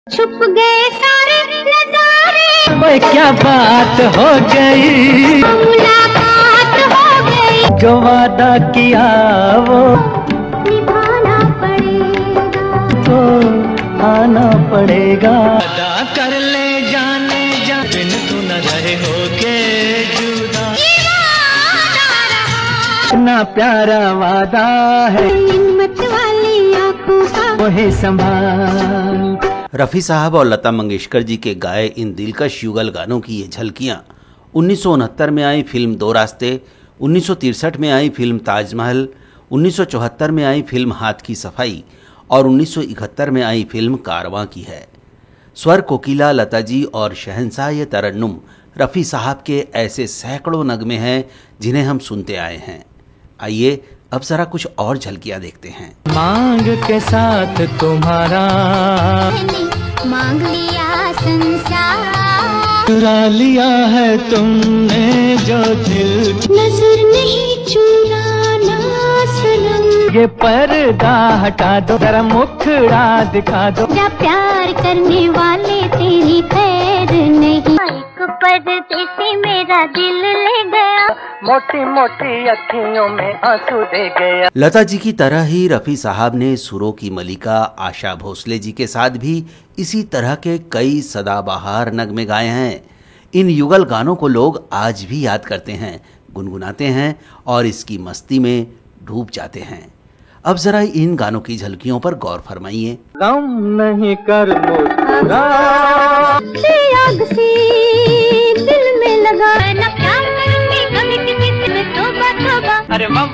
छुप गए सारे नजारे, ओए क्या बात हो गई, मुलाकात हो गई, जो वादा किया वो निभाना पड़ेगा, तो आना पड़ेगा। वादा कर ले जाने जा, बिन तू न रहे हो के जुदा, इतना प्यारा वादा है, हिम्मत वाली आंखों का वही संभाल। रफ़ी साहब और लता मंगेशकर जी के गाए इन दिलकश युगल गानों की ये झलकियाँ 1969 में आई फिल्म दो रास्ते, 1963 में आई फिल्म ताजमहल, 1974 में आई फिल्म हाथ की सफाई और 1971 में आई फिल्म कारवां की है। स्वर कोकिला लता जी और शहंशाह ये तरन्नुम रफ़ी साहब के ऐसे सैकड़ों नगमे हैं जिन्हें हम सुनते आए हैं। आइए अब जरा कुछ और झलकियां देखते हैं। मांग के साथ तुम्हारा मांग लिया संसार, चुरा लिया है तुमने जो दिल, नजर नहीं चुराना सनम, ये पर्दा हटा दो, जरा मुखड़ा दिखा दो, जा प्यार करने वाले तेरी खैर नहीं, एक परदेसी मेरा दिल ले गया, मोटी मोटी अखियों में आंसू दे गया। लता जी की तरह ही रफ़ी साहब ने सुरों की मलिका आशा भोसले जी के साथ भी इसी तरह के कई सदाबहार नगमे गाए हैं। इन युगल गानों को लोग आज भी याद करते हैं, गुनगुनाते हैं और इसकी मस्ती में डूब जाते हैं। अब जरा इन गानों की झलकियों पर गौर फरमाइए। गम नहीं कर मुस्कुरा, आग से दिल में लगा ना प्यार करने कभी किसी से तोबा तोबा, अरे वाह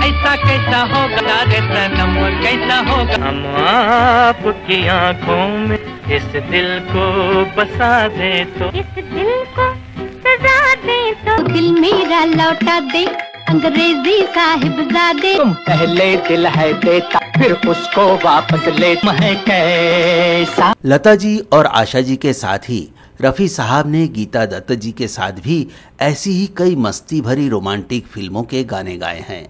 ऐसा कैसा होगा रे सनम, कैसा होगा। हम आपकी आंखों में इस दिल को बसा दे तो, इस दिल को सजा दे तो, दिल मेरा लौटा दे अंग्रेजी साहिबजादे, तुम पहले दिल है देता फिर उसको वापस ले, मैं कैसा। लता जी और आशा जी के साथ ही रफ़ी साहब ने गीता दत्त जी के साथ भी ऐसी ही कई मस्ती भरी रोमांटिक फिल्मों के गाने गाए हैं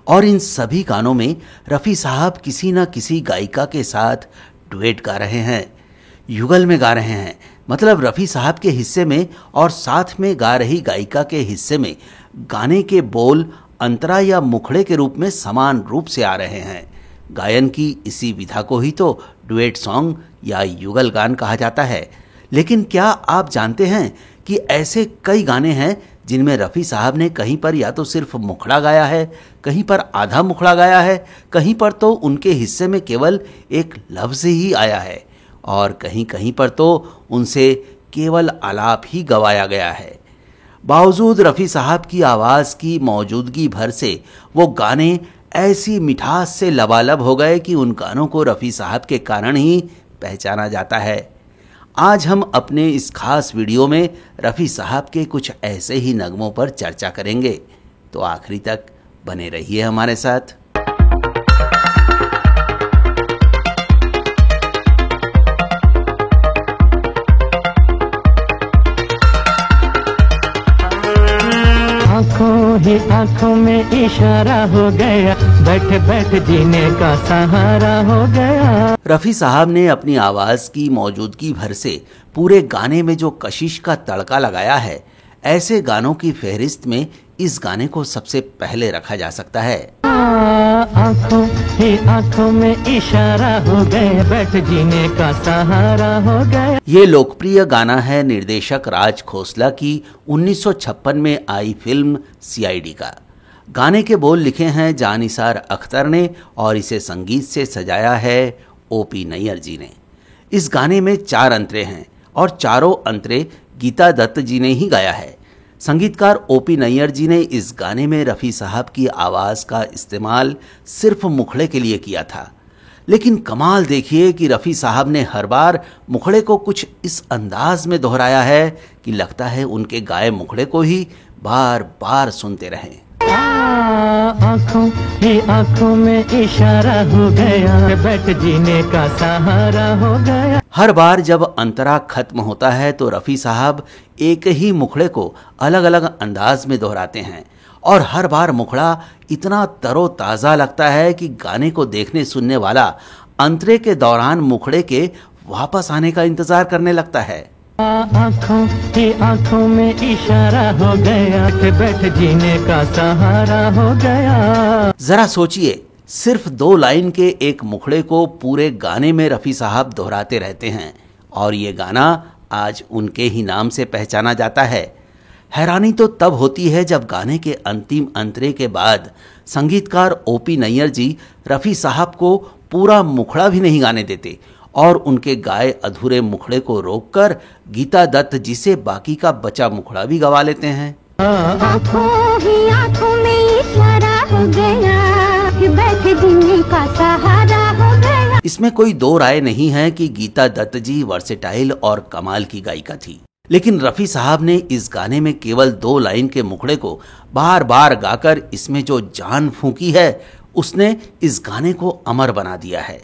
और इन सभी गानों में रफ़ी साहब किसी न किसी गायिका के साथ डुएट गा रहे हैं, युगल में गा रहे हैं। मतलब रफ़ी साहब के हिस्से में और साथ में गा रही गायिका के हिस्से में गाने के बोल अंतरा या मुखड़े के रूप में समान रूप से आ रहे हैं। गायन की इसी विधा को ही तो डुएट सॉन्ग या युगल गान कहा जाता है। लेकिन क्या आप जानते हैं कि ऐसे कई गाने हैं जिनमें रफ़ी साहब ने कहीं पर या तो सिर्फ मुखड़ा गाया है, कहीं पर आधा मुखड़ा गाया है, कहीं पर तो उनके हिस्से में केवल एक लफ्ज़ ही आया है और कहीं कहीं पर तो उनसे केवल आलाप ही गवाया गया है। बावजूद रफ़ी साहब की आवाज़ की मौजूदगी भर से वो गाने ऐसी मिठास से लबालब हो गए कि उन गानों को रफ़ी साहब के कारण ही पहचाना जाता है। आज हम अपने इस खास वीडियो में रफ़ी साहब के कुछ ऐसे ही नगमों पर चर्चा करेंगे, तो आखिरी तक बने रहिए हमारे साथ। आँखों ही आँखों में इशारा हो गया, बैठ बैठ जीने का सहारा हो गया। रफ़ी साहब ने अपनी आवाज़ की मौजूदगी भर से पूरे गाने में जो कशिश का तड़का लगाया है, ऐसे गानों की फहरिस्त में इस गाने को सबसे पहले रखा जा सकता है। आँखों ही आँखों में इशारा हो गया, बैठ जीने का सहारा हो गया। ये लोकप्रिय गाना है निर्देशक राज खोसला की 1956 में आई फिल्म सीआईडी का। गाने के बोल लिखे हैं जानिसार अख्तर ने और इसे संगीत से सजाया है ओपी नैयर जी ने। इस गाने में 4 अंतरे हैं और चारों अंतरे गीता दत्त जी ने ही गाया है। संगीतकार ओपी नैयर जी ने इस गाने में रफ़ी साहब की आवाज़ का इस्तेमाल सिर्फ मुखड़े के लिए किया था, लेकिन कमाल देखिए कि रफ़ी साहब ने हर बार मुखड़े को कुछ इस अंदाज में दोहराया है कि लगता है उनके गाए मुखड़े को ही बार बार सुनते रहें। आँखों ही आँखों में इशारा हो गया, बैठ जीने का सहारा हो गया। हर बार जब अंतरा खत्म होता है तो रफ़ी साहब एक ही मुखड़े को अलग अलग अंदाज में दोहराते हैं और हर बार मुखड़ा इतना तरोताज़ा लगता है कि गाने को देखने सुनने वाला अंतरे के दौरान मुखड़े के वापस आने का इंतजार करने लगता है। आँखों ही आँखों में इशारा हो गया कि बैठ जीने का सहारा हो गया। जरा सोचिए, सिर्फ 2 लाइन के एक मुखड़े को पूरे गाने में रफी साहब दोहराते रहते हैं और ये गाना आज उनके ही नाम से पहचाना जाता है। हैरानी तो तब होती है जब गाने के अंतिम अंतरे के बाद संगीतकार ओपी नैयर जी रफी साहब को पूरा मुखड़ा भी नहीं गाने देते और उनके गाए अधूरे मुखड़े को रोककर गीता दत्त जी से बाकी का बचा मुखड़ा भी गवा लेते हैं। आँखों ही आँखों में इशारा हो गया कि बैठ जीने का सहारा हो गया। इसमें कोई 2 राय नहीं है कि गीता दत्त जी वर्सेटाइल और कमाल की गायिका थी, लेकिन रफी साहब ने इस गाने में केवल 2 लाइन के मुखड़े को बार बार गाकर इसमें जो जान फूंकी है उसने इस गाने को अमर बना दिया है।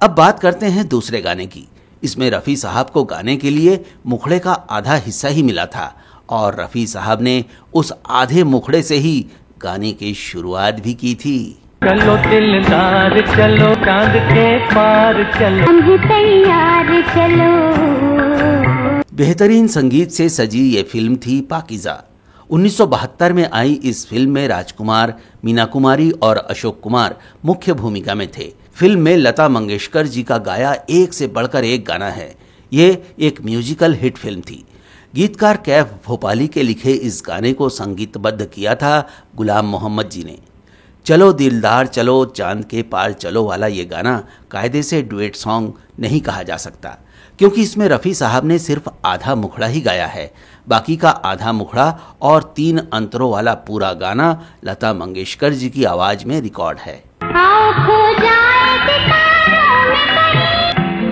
अब बात करते हैं दूसरे गाने की। इसमें रफी साहब को गाने के लिए मुखड़े का आधा हिस्सा ही मिला था और रफी साहब ने उस आधे मुखड़े से ही गाने की शुरुआत भी की थी। चलो दिलदार चलो चांद के पार चलो, हम ही तैयार चलो। बेहतरीन संगीत से सजी ये फिल्म थी पाकीज़ा। 1972 में आई इस फिल्म में राजकुमार, मीना कुमारी और अशोक कुमार मुख्य भूमिका में थे। फिल्म में लता मंगेशकर जी का गाया एक से बढ़कर एक गाना है। ये एक म्यूजिकल हिट फिल्म थी। गीतकार कैफ भोपाली के लिखे इस गाने को संगीतबद्ध किया था गुलाम मोहम्मद जी ने। चलो दिलदार चलो चांद के पार चलो वाला ये गाना कायदे से डुएट सॉन्ग नहीं कहा जा सकता, क्योंकि इसमें रफी साहब ने सिर्फ आधा मुखड़ा ही गाया है। बाकी का आधा मुखड़ा और 3 अंतरों वाला पूरा गाना लता मंगेशकर जी की आवाज में रिकॉर्ड है। आओ खो जाए सितारों में बड़ी,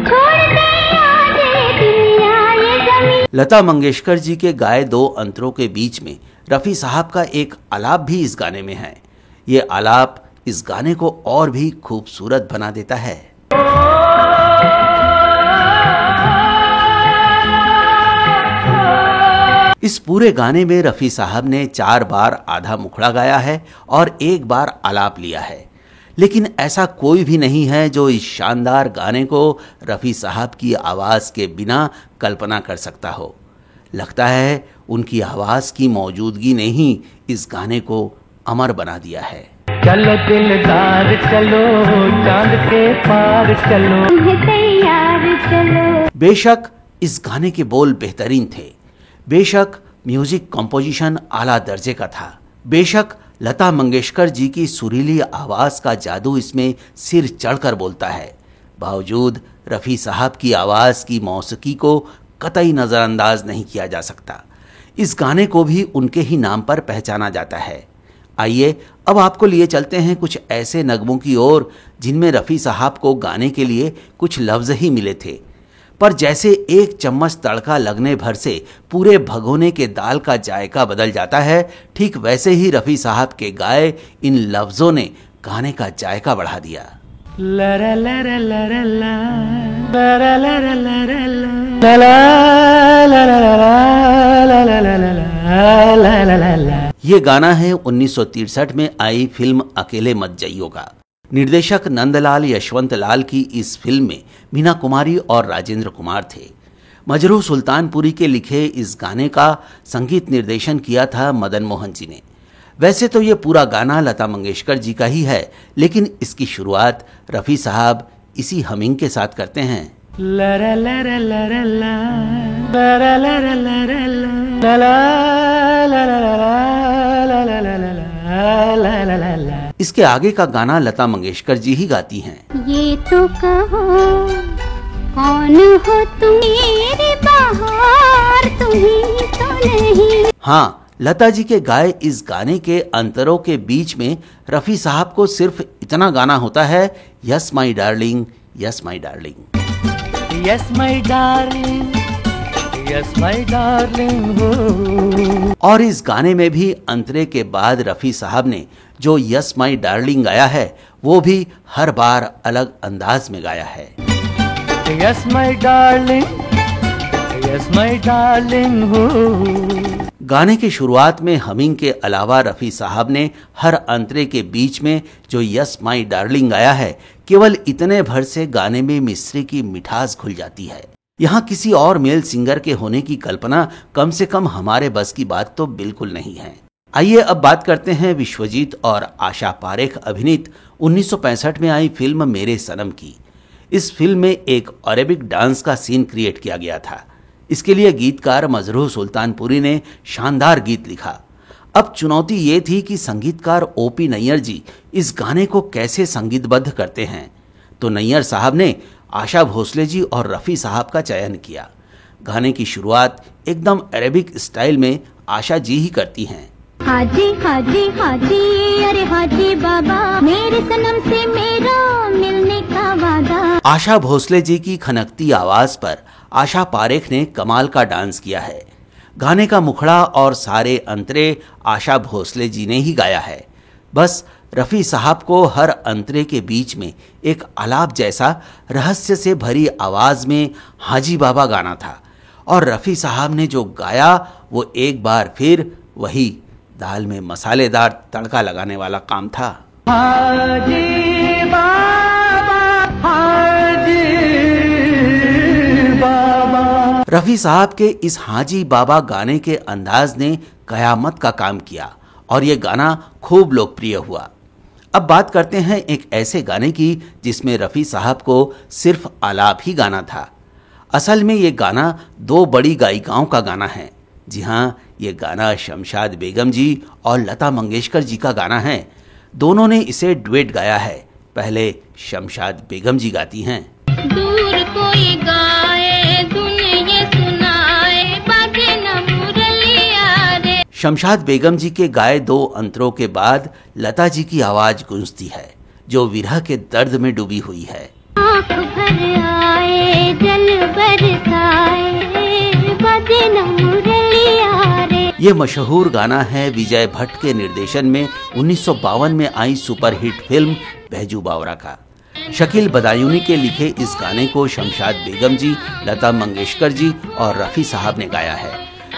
छोड़ दे आज दुनिया ये ज़मीं। लता मंगेशकर जी के गाए 2 अंतरों के बीच में रफी साहब का एक आलाप भी इस गाने में है। ये आलाप इस गाने को और भी खूबसूरत बना देता है। इस पूरे गाने में रफी साहब ने 4 बार आधा मुखड़ा गाया है और 1 बार आलाप लिया है, लेकिन ऐसा कोई भी नहीं है जो इस शानदार गाने को रफी साहब की आवाज के बिना कल्पना कर सकता हो। लगता है उनकी आवाज की मौजूदगी ने ही इस गाने को अमर बना दिया है। चलो दिलदार चलो चांद के पार चलो, हम ही तैयार चलो। बेशक इस गाने के बोल बेहतरीन थे, बेशक म्यूजिक कंपोजिशन आला दर्जे का था, बेशक लता मंगेशकर जी की सुरीली आवाज का जादू इसमें सिर चढ़कर बोलता है, बावजूद रफी साहब की आवाज की मौसीकी को कतई नजरअंदाज नहीं किया जा सकता। इस गाने को भी उनके ही नाम पर पहचाना जाता है। आइए अब आपको लिए चलते हैं कुछ ऐसे नगमों की ओर जिनमें रफी साहब को गाने के लिए कुछ लफ्ज ही मिले थे, पर जैसे 1 चम्मच तड़का लगने भर से पूरे भगोने के दाल का जायका बदल जाता है, ठीक वैसे ही रफी साहब के गाए इन लफ्जों ने गाने का जायका बढ़ा दिया। लरा लरा लरा ला, लरा लरा लरा ला, ला ला ला ला। ये गाना है 1963 में आई फिल्म अकेले मत जइयो का। निर्देशक नंदलाल यशवंत लाल की इस फिल्म में मीना कुमारी और राजेंद्र कुमार थे। मजरूह सुल्तानपुरी के लिखे इस गाने का संगीत निर्देशन किया था मदन मोहन जी ने। वैसे तो ये पूरा गाना लता मंगेशकर जी का ही है, लेकिन इसकी शुरुआत रफी साहब इसी हमिंग के साथ करते हैं। लरा लरा लरा ला, लरा लरा लरा ला, ला ला। इसके आगे का गाना लता मंगेशकर जी ही गाती हैं। ये तो कहो कौन हो तुम, मेरे बहार तुम ही तो नहीं। हाँ, लता जी के गाए इस गाने के अंतरों के बीच में रफी साहब को सिर्फ इतना गाना होता है, yes my darling, yes my darling, yes my darling, yes my darling. और इस गाने में भी अंतरे के बाद रफी साहब ने जो यस माई डार्लिंग गाया है वो भी हर बार अलग अंदाज में गाया है। Yes my darling, yes my darling. गाने की शुरुआत में हमिंग के अलावा रफी साहब ने हर अंतरे के बीच में जो यस माई डार्लिंग गाया है, केवल इतने भर से गाने में मिस्री की मिठास घुल जाती है। यहाँ किसी और मेल सिंगर के होने की कल्पना कम से कम हमारे बस की बात तो बिल्कुल नहीं है। आइए अब बात करते हैं विश्वजीत और आशा पारेख अभिनीत 1965 में आई फिल्म मेरे सनम की। इस फिल्म में एक अरेबिक डांस का सीन क्रिएट किया गया था। इसके लिए गीतकार मजरूह सुल्तानपुरी ने शानदार गीत लिखा। अब चुनौती ये थी कि संगीतकार ओपी नैयर जी इस गाने को कैसे संगीतबद्ध करते हैं। तो नैयर साहब ने आशा भोसले जी और रफी साहब का चयन किया। गाने की शुरुआत एकदम अरेबिक स्टाइल में आशा जी ही करती हैं। हाजी हाजी हाजी अरे हाजी बाबा, मेरे सनम से मेरा मिलने का वादा। आशा भोसले जी की खनकती आवाज पर आशा पारेख ने कमाल का डांस किया है। गाने का मुखड़ा और सारे अंतरे आशा भोसले जी ने ही गाया है। बस रफी साहब को हर अंतरे के बीच में एक आलाप जैसा रहस्य से भरी आवाज में हाजी बाबा गाना था, और रफी साहब ने जो गाया वो एक बार फिर वही दाल में मसालेदार तड़का लगाने वाला काम था। हाजी बाबा, हाजी बाबा। रफी साहब के इस हाजी बाबा गाने के अंदाज ने कयामत का काम किया और ये गाना खूब लोकप्रिय हुआ। अब बात करते हैं एक ऐसे गाने की जिसमें रफी साहब को सिर्फ आलाप ही गाना था। असल में ये गाना दो बड़ी गायिकाओं का गाना है। जी हाँ, ये गाना शमशाद बेगम जी और लता मंगेशकर जी का गाना है। दोनों ने इसे डुएट गाया है। पहले शमशाद बेगम जी गाती हैं। दूर कोई गाए धुन ये सुनाए, बाजे न मुरलिया रे। शमशाद बेगम जी के गाए दो अंतरों के बाद लता जी की आवाज गूंजती है, जो विरह के दर्द में डूबी हुई है। आँख भर आए जल बरसाए, बाजे न मुरलिया रे। ये मशहूर गाना है विजय भट्ट के निर्देशन में 1952 में आई सुपरहिट फिल्म बैजू बावरा का। शकील बदायूनी के लिखे इस गाने को शमशाद बेगम जी, लता मंगेशकर जी और रफी साहब ने गाया है।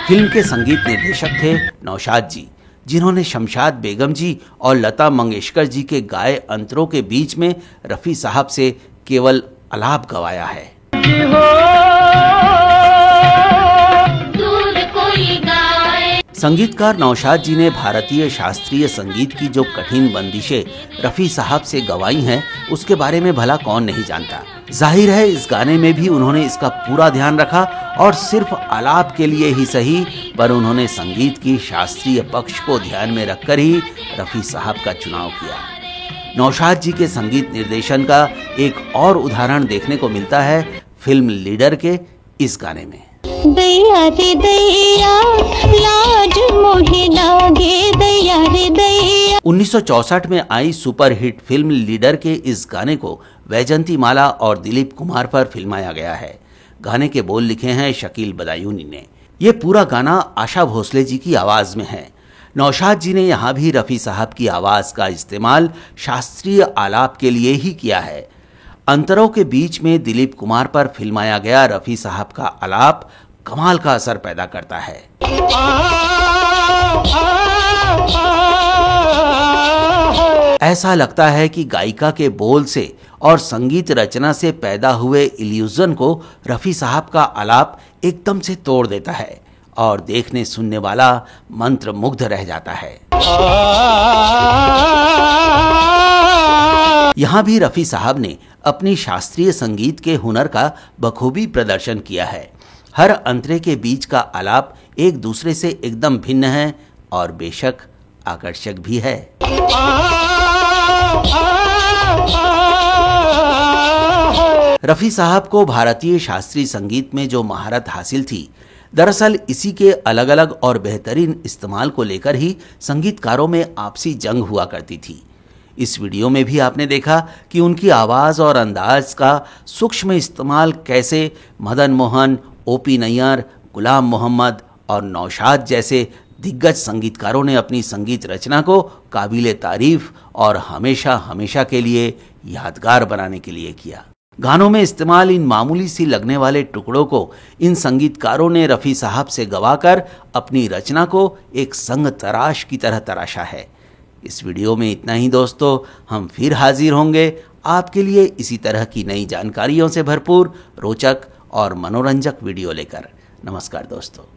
फिल्म के संगीत निर्देशक थे नौशाद जी, जिन्होंने शमशाद बेगम जी और लता मंगेशकर जी के गाए अंतरों के बीच में रफी साहब से केवल आलाप गवाया है। संगीतकार नौशाद जी ने भारतीय शास्त्रीय संगीत की जो कठिन बंदिशें रफी साहब से गवाई हैं, उसके बारे में भला कौन नहीं जानता। जाहिर है इस गाने में भी उन्होंने इसका पूरा ध्यान रखा और सिर्फ आलाप के लिए ही सही, पर उन्होंने संगीत की शास्त्रीय पक्ष को ध्यान में रखकर ही रफी साहब का चुनाव किया। नौशाद जी के संगीत निर्देशन का एक और उदाहरण देखने को मिलता है फिल्म लीडर के इस गाने में। दैया रे दैया, लाज मोहे लागे, दैया रे दैया। 1964 में आई सुपरहिट फिल्म लीडर के इस गाने को वैजंती माला और दिलीप कुमार पर फिल्माया गया है। गाने के बोल लिखे हैं शकील बदायूनी ने। ये पूरा गाना आशा भोसले जी की आवाज में है। नौशाद जी ने यहाँ भी रफी साहब की आवाज का इस्तेमाल शास्त्रीय आलाप के लिए ही किया है। अंतरों के बीच में दिलीप कुमार पर फिल्माया गया रफी साहब का आलाप कमाल का असर पैदा करता है। ऐसा लगता है कि गायिका के बोल से और संगीत रचना से पैदा हुए इल्यूजन को रफी साहब का आलाप एकदम से तोड़ देता है और देखने सुनने वाला मंत्रमुग्ध रह जाता है। यहाँ भी रफी साहब ने अपनी शास्त्रीय संगीत के हुनर का बखूबी प्रदर्शन किया है। हर अंतरे के बीच का आलाप एक दूसरे से एकदम भिन्न है और बेशक आकर्षक भी है। रफी साहब को भारतीय शास्त्रीय संगीत में जो महारत हासिल थी, दरअसल इसी के अलग अलग और बेहतरीन इस्तेमाल को लेकर ही संगीतकारों में आपसी जंग हुआ करती थी। इस वीडियो में भी आपने देखा कि उनकी आवाज और अंदाज का सूक्ष्म इस्तेमाल कैसे मदन मोहन, ओपी नैयर, गुलाम मोहम्मद और नौशाद जैसे दिग्गज संगीतकारों ने अपनी संगीत रचना को काबिले तारीफ और हमेशा हमेशा के लिए यादगार बनाने के लिए किया। गानों में इस्तेमाल इन मामूली सी लगने वाले टुकड़ों को इन संगीतकारों ने रफ़ी साहब से गवाकर अपनी रचना को एक संग तराश की तरह तराशा है। इस वीडियो में इतना ही दोस्तों, हम फिर हाजिर होंगे आपके लिए इसी तरह की नई जानकारियों से भरपूर रोचक और मनोरंजक वीडियो लेकर। नमस्कार दोस्तों।